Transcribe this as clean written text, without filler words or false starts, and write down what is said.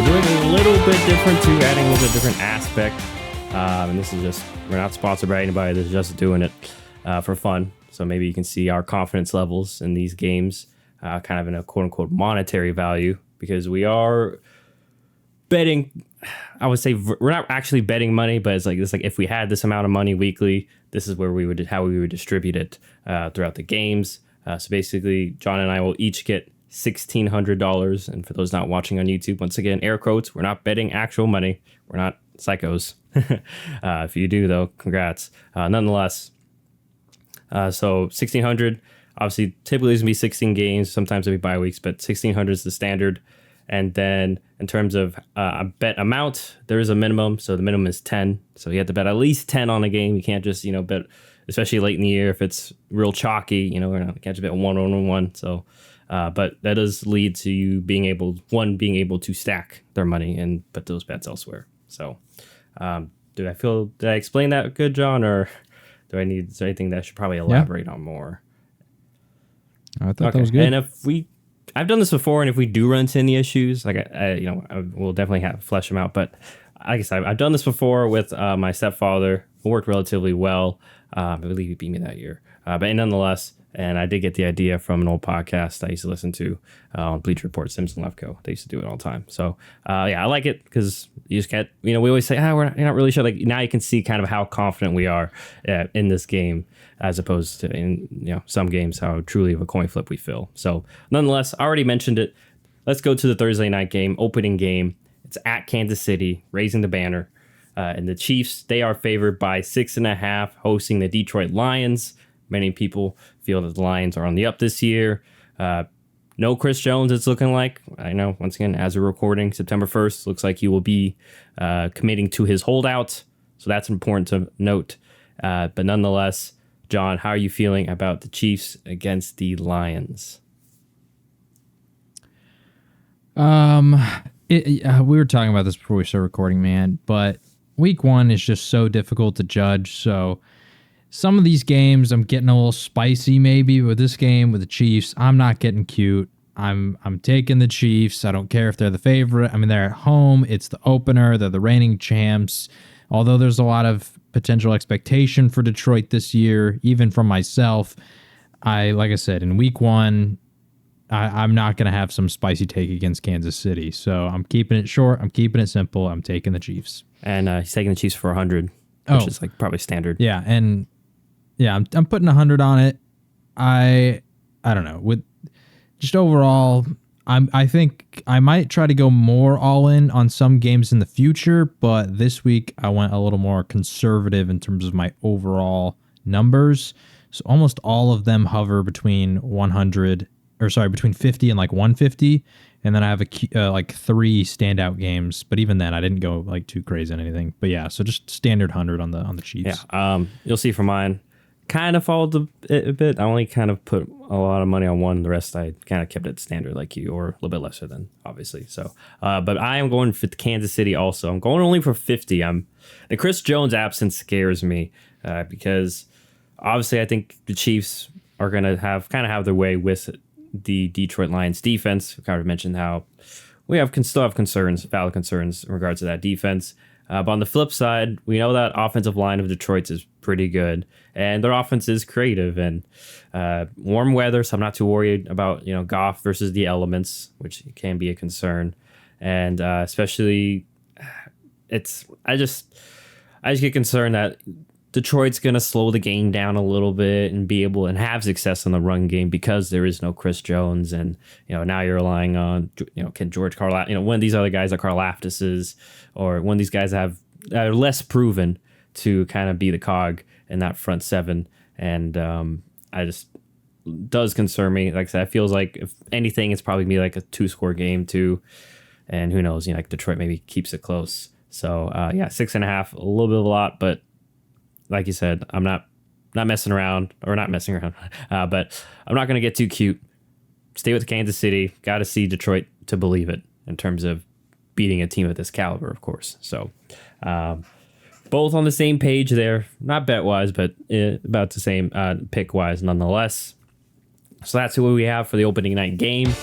we're doing a little bit different too, adding a little bit different aspect. And this is just, we're not sponsored by anybody. This is just doing it for fun. So maybe you can see our confidence levels in these games, kind of in a quote unquote monetary value, because we are betting. I would say we're not actually betting money, but it's like if we had this amount of money weekly, this is where how we would distribute it throughout the games. So basically, John and I will each get $1,600. And for those not watching on YouTube, once again, air quotes, we're not betting actual money. We're not psychos. If you do, though, congrats. Nonetheless, so 1,600, obviously, typically it's going to be 16 games. Sometimes it'll be bye weeks, but 1,600 is the standard. And then in terms of a bet amount, there is a minimum. So the minimum is 10. So you have to bet at least 10 on a game. You can't just, bet, especially late in the year, if it's real chalky, you can't just bet 1-on-1. So, but that does lead to you being able to stack their money and put those bets elsewhere. So, did I explain that good, John, or is there anything that I should probably elaborate on more? I thought that was good. And I've done this before, and if we do run into any issues, like I will definitely flesh them out. But like I said, I've done this before with my stepfather. It worked relatively well. I believe he beat me that year. But nonetheless, and I did get the idea from an old podcast I used to listen to on Bleacher Report, Simpson Lefko. They used to do it all the time. So I like it because you just get, we always say, you're not really sure. Like now you can see kind of how confident we are in this game, as opposed to in some games how truly of a coin flip we feel. So nonetheless, I already mentioned it. Let's go to the Thursday night game, opening game. It's at Kansas City, raising the banner. And the Chiefs, they are favored by 6.5, hosting the Detroit Lions. Many people feel that the Lions are on the up this year. No Chris Jones, it's looking like. I know, once again, as we're recording, September 1st, looks like he will be committing to his holdout. So that's important to note. But nonetheless, John, how are you feeling about the Chiefs against the Lions? We were talking about this before we started recording, man, but week one is just so difficult to judge. So some of these games I'm getting a little spicy maybe. With this game with the Chiefs, I'm not getting cute. I'm taking the Chiefs. I don't care if they're the favorite. I mean, they're at home. It's the opener. They're the reigning champs. Although there's a lot of potential expectation for Detroit this year, even from myself, like I said, in week one, I'm not going to have some spicy take against Kansas City. So I'm keeping it short. I'm keeping it simple. I'm taking the Chiefs. And he's taking the Chiefs for 100, which is like probably standard. Yeah, and I'm putting 100 on it. I don't know. With just overall, I think I might try to go more all in on some games in the future, but this week I went a little more conservative in terms of my overall numbers. So almost all of them hover between between 50 and like 150, and then I have like 3 standout games. But even then, I didn't go like too crazy on anything. But yeah, so just standard 100 on the Chiefs. Yeah, you'll see from mine. Kind of followed a bit. I only kind of put a lot of money on one. The rest I kind of kept it standard like you, or a little bit lesser than, obviously. So, but I am going for Kansas City also. I'm going only for 50. The Chris Jones absence scares me because obviously I think the Chiefs are going to have their way with the Detroit Lions defense. We kind of mentioned how we still have valid concerns in regards to that defense. But on the flip side, we know that offensive line of Detroit's is pretty good, and their offense is creative and warm weather. So I'm not too worried about Goff versus the elements, which can be a concern, and especially I just get concerned that Detroit's going to slow the game down a little bit and be able and have success in the run game because there is no Chris Jones. And, now you're relying on, can George Karlaftis, one of these other guys like Karlaftis is, or one of these guys are less proven to kind of be the cog in that front seven. And does concern me. Like I said, it feels like if anything, it's probably be like a 2-score game too. And who knows, like Detroit maybe keeps it close. So 6.5, a little bit of a lot, but like you said, I'm not messing around, but I'm not going to get too cute. Stay with Kansas City. Got to see Detroit to believe it in terms of beating a team of this caliber, of course. So both on the same page there, not bet-wise, but about the same pick-wise nonetheless. So that's who we have for the opening night game.